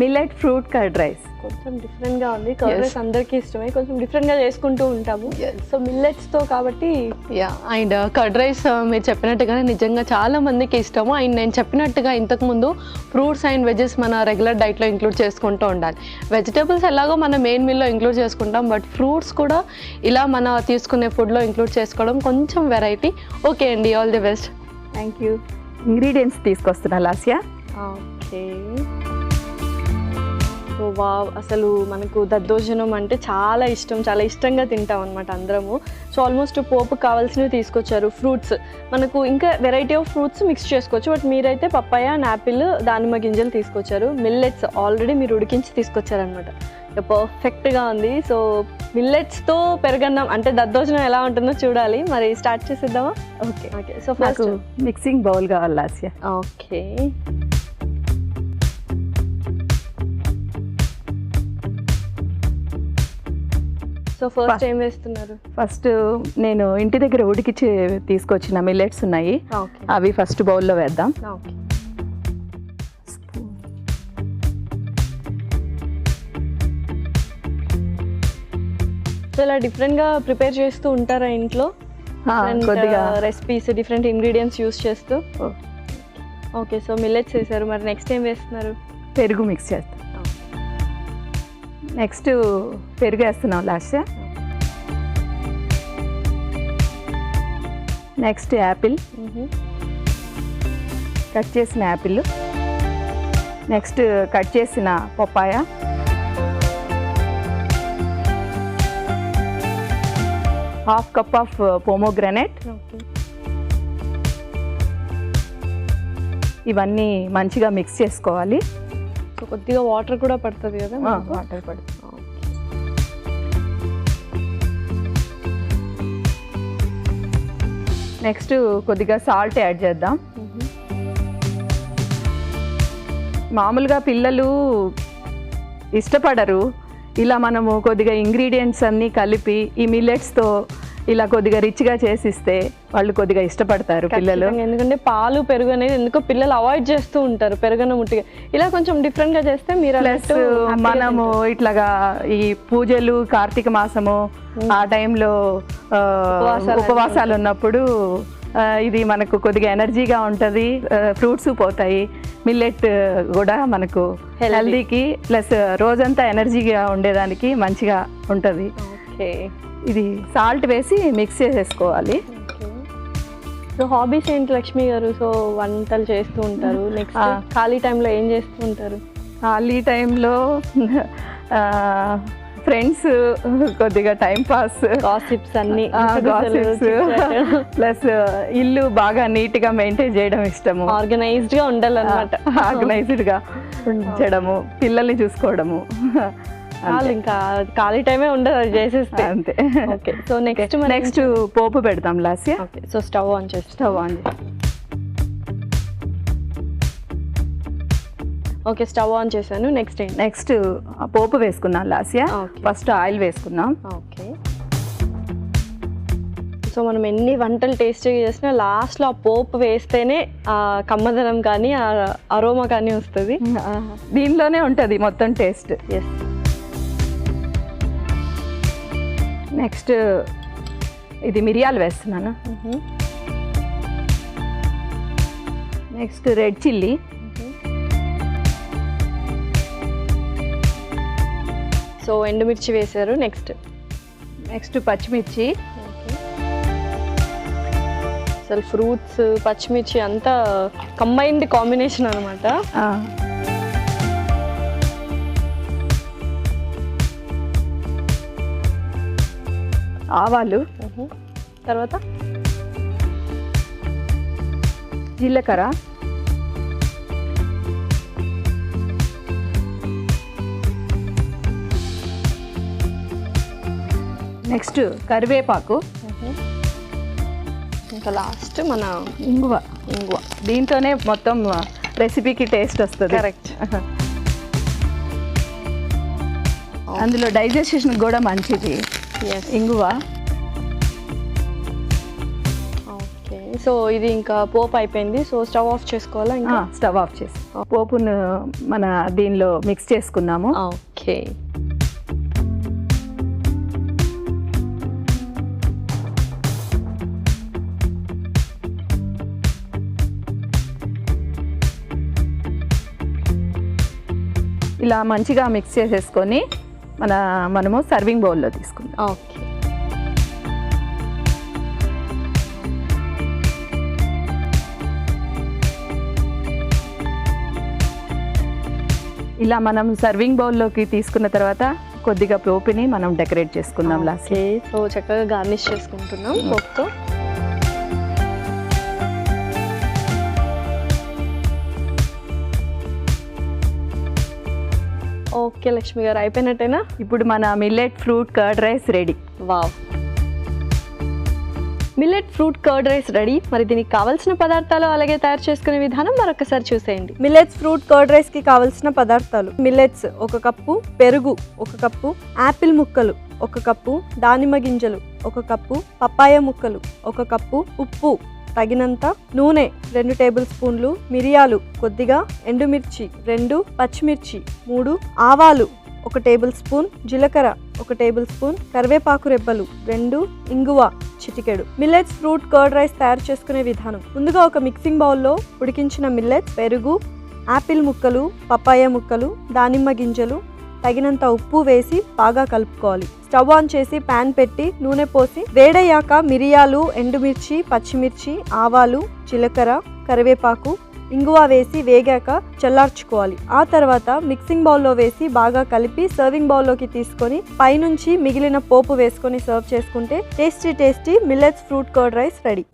Millet fruit curd rice. కొంచెం డిఫరెంట్గా ఉంది. కర్డ్ రైస్ అందరికీ ఇష్టమే, కొంచెం డిఫరెంట్గా చేసుకుంటూ ఉంటాము. సో మిల్లెట్స్తో కాబట్టి అండ్ కర్డ్ రైస్ మీరు చెప్పినట్టుగానే నిజంగా చాలా మందికి ఇష్టము. అండ్ నేను చెప్పినట్టుగా ఇంతకుముందు ఫ్రూట్స్ అండ్ వెజెస్ మన రెగ్యులర్ డైట్లో ఇంక్లూడ్ చేసుకుంటూ ఉండాలి. వెజిటేబుల్స్ ఎలాగో మన మెయిన్ మీల్లో ఇంక్లూడ్ చేసుకుంటాం, బట్ ఫ్రూట్స్ కూడా ఇలా మన తీసుకునే ఫుడ్లో ఇంక్లూడ్ చేసుకోవడం కొంచెం వెరైటీ. ఓకే అండి, all the best. Thank you. Ingredients తీసుకొస్తున్నా లాస్యా. ఓకే. సో వావ్, అసలు మనకు దద్దోజనం అంటే చాలా ఇష్టం, చాలా ఇష్టంగా తింటాం అనమాట అందరము. సో ఆల్మోస్ట్ పోపు కావాల్సినవి తీసుకొచ్చారు. ఫ్రూట్స్ మనకు ఇంకా వెరైటీ ఆఫ్ ఫ్రూట్స్ మిక్స్ చేసుకోవచ్చు, బట్ మీరైతే పప్పాయ అండ్ యాపిల్ దానిమ్మ గింజలు తీసుకొచ్చారు. మిల్లెట్స్ ఆల్రెడీ మీరు ఉడికించి తీసుకొచ్చారనమాట. పర్ఫెక్ట్గా ఉంది. సో మిల్లెట్స్తో పెరగన్నం అంటే దద్దోజనం ఎలా ఉంటుందో చూడాలి. మరి స్టార్ట్ చేసేద్దామా? Okay okay. So first mixing bowl కావాలి లాస్యా. ఓకే. సో ఫస్ట్ ఏం వేస్తున్నారు? ఫస్ట్ నేను ఇంటి దగ్గర ఉడికిచ్చి తీసుకొచ్చిన మిల్లెట్స్ ఉన్నాయి, అవి ఫస్ట్ బౌల్లో వేద్దాం. ఓకే. సో ఇలా డిఫరెంట్గా ప్రిపేర్ చేస్తూ ఉంటారా ఇంట్లో? కొద్దిగా రెసిపీస్ డిఫరెంట్ ఇంగ్రీడియంట్స్ యూస్ చేస్తూ. ఓకే. సో మిల్లెట్స్ వేసారు, మరి నెక్స్ట్ ఏం వేస్తున్నారు? పెరుగు మిక్స్ చేస్తాం. నెక్స్ట్ పెరుగు వేస్తున్నాం లాస్ట్. నెక్స్ట్ యాపిల్, కట్ చేసిన యాపిల్. నెక్స్ట్ కట్ చేసిన papaya. Half cup of pomegranate. ఇవన్నీ మంచిగా మిక్స్ చేసుకోవాలి. సో కొద్దిగా వాటర్ కూడా పడుతుంది కదా? వాటర్ పడుతుంది. నెక్స్ట్ కొద్దిగా సాల్ట్ యాడ్ చేద్దాం. మామూలుగా పిల్లలు ఇష్టపడరు, ఇలా మనము కొద్దిగా ఇంగ్రీడియంట్స్ అన్నీ కలిపి ఈ మిల్లెట్స్తో ఇలా కొద్దిగా రిచ్గా చేసిస్తే వాళ్ళు కొద్దిగా ఇష్టపడతారు పిల్లలు. ఎందుకంటే పాలు పెరుగు అనేది ఎందుకో పిల్లలు అవాయిడ్ చేస్తూ ఉంటారు, పెరుగన్న ముట్టిగా. ఇలా కొంచెం డిఫరెంట్గా చేస్తే మీరు ప్లస్ మనము ఇట్లాగా ఈ పూజలు కార్తీక మాసము ఆ టైంలో ఉపవాసాలు ఉన్నప్పుడు ఇది మనకు కొద్దిగా ఎనర్జీగా ఉంటుంది, ఫ్రూట్స్ పోతాయి, మిల్లెట్ కూడా మనకు హెల్దీకి ప్లస్ రోజంతా ఎనర్జీగా ఉండేదానికి మంచిగా ఉంటుంది. ఓకే. ఇది సాల్ట్ వేసి మిక్స్ చేసేసుకోవాలి. సో హాబీస్ ఏంటి లక్ష్మి గారు? సో వంటలు చేస్తూ ఉంటారు, నెక్స్ట్ ఖాళీ టైంలో ఏం చేస్తూ ఉంటారు? ఖాళీ టైంలో ఫ్రెండ్స్, కొద్దిగా టైం పాస్, గాసిప్స్ అన్ని, ప్లస్ ఇల్లు బాగా నీట్గా మెయింటైన్ చేయడం ఇష్టము. ఆర్గనైజ్డ్గా ఉండాలన్నమాట. ఆర్గనైజ్డ్గా ఉంచడము, పిల్లల్ని చూసుకోవడము. ఇంకా ఖాళీ టైమే ఉండదు అది చేసేస్తే. అంతే. ఓకే. సో నెక్స్ట్ పోపు పెడతాం Lasya. Okay. So stove on చేసి ఓకే, స్టవ్ ఆన్ చేశాను. నెక్స్ట్ పోపు వేసుకున్నాం లాస్యా. ఫస్ట్ ఆయిల్ వేసుకున్నాం. ఓకే. సో మనం ఎన్ని వంటలు టేస్టీగా చేసినా లాస్ట్లో ఆ పోపు వేస్తేనే ఆ కమ్మదనం కానీ ఆ అరోమా కానీ వస్తుంది. దీనిలోనే ఉంటుంది మొత్తం టేస్ట్. ఎస్. నెక్స్ట్ ఇది మిరియాలు వేస్తున్నాను. Next red chilli. సో ఎండుమిర్చి వేశారు. నెక్స్ట్ పచ్చిమిర్చి. అసలు ఫ్రూట్స్ పచ్చిమిర్చి అంతా కంబైన్డ్ కాంబినేషన్ అనమాట. ఆవాలు, తర్వాత జీలకర్ర, నెక్స్ట్ కరివేపాకు, ఇంకా లాస్ట్ మన ఇంగువ. దీంతోనే మొత్తం రెసిపీకి టేస్ట్ వస్తుంది. కరెక్ట్. అందులో డైజెషన్ కూడా మంచిది ఇంగువ. ఓకే. సో ఇది ఇంకా పోపు అయిపోయింది. సో స్టవ్ ఆఫ్ చేసుకోవాలా ఇంకా? స్టవ్ ఆఫ్ చేసి పోపును మన దీనిలో మిక్స్ చేసుకున్నాము. ఓకే. ఇలా మంచిగా మిక్స్ చేసేసుకొని మనము సర్వింగ్ బౌల్లో తీసుకుందాం. ఓకే. ఇలా మనం సర్వింగ్ బౌల్లోకి తీసుకున్న తర్వాత కొద్దిగా పోపుని మనం డెకరేట్ చేసుకుందాం లాస్ట్. సో చక్కగా గార్నిష్ చేసుకుంటున్నాం పోపుతో. ఓకే లక్ష్మి గారు, అయిపోయినట్టేనా? ఇప్పుడు మన millet fruit curd rice ready. Wow, millet fruit curd rice ready. మరి దీనికి కావాల్సిన పదార్థాలు అలాగే తయారు చేసుకునే విధానం మరొకసారి చూసేయండి. మిల్లెట్స్ ఫ్రూట్ కర్డ్ రైస్ కి కావాల్సిన పదార్థాలు: మిల్లెట్స్ 1 కప్పు, పెరుగు 1 కప్పు, యాపిల్ ముక్కలు 1 కప్పు, దానిమ్మ గింజలు 1 కప్పు, పప్పాయ ముక్కలు 1 కప్పు, ఉప్పు తగినంత, నూనె 2 టేబుల్ స్పూన్లు, మిరియాలు కొద్దిగా, ఎండుమిర్చి 2, పచ్చిమిర్చి 3, ఆవాలు 1 టేబుల్ స్పూన్, జీలకర్ర 1 టేబుల్ స్పూన్, కరివేపాకు రెబ్బలు 2, ఇంగువ చిటికెడు. మిల్లెట్స్ ఫ్రూట్ కర్డ్ రైస్ తయారు చేసుకునే విధానం: ముందుగా ఒక మిక్సింగ్ బౌల్లో ఉడికించిన మిల్లెట్స్, పెరుగు, యాపిల్ ముక్కలు, పప్పాయ ముక్కలు, దానిమ్మ గింజలు, తగినంత ఉప్పు వేసి బాగా కలుపుకోవాలి. స్టవ్ ఆన్ చేసి ప్యాన్ పెట్టి నూనె పోసి వేడయ్యాక మిరియాలు, ఎండుమిర్చి, పచ్చిమిర్చి, ఆవాలు, జీలకర్ర, కరివేపాకు, ఇంగువ వేసి వేగాక చల్లార్చుకోవాలి. ఆ తర్వాత మిక్సింగ్ బౌల్లో వేసి బాగా కలిపి సర్వింగ్ బౌల్లోకి తీసుకొని పైనుంచి మిగిలిన పోపు వేసుకొని సర్వ్ చేసుకుంటే tasty millets fruit curd rice ready.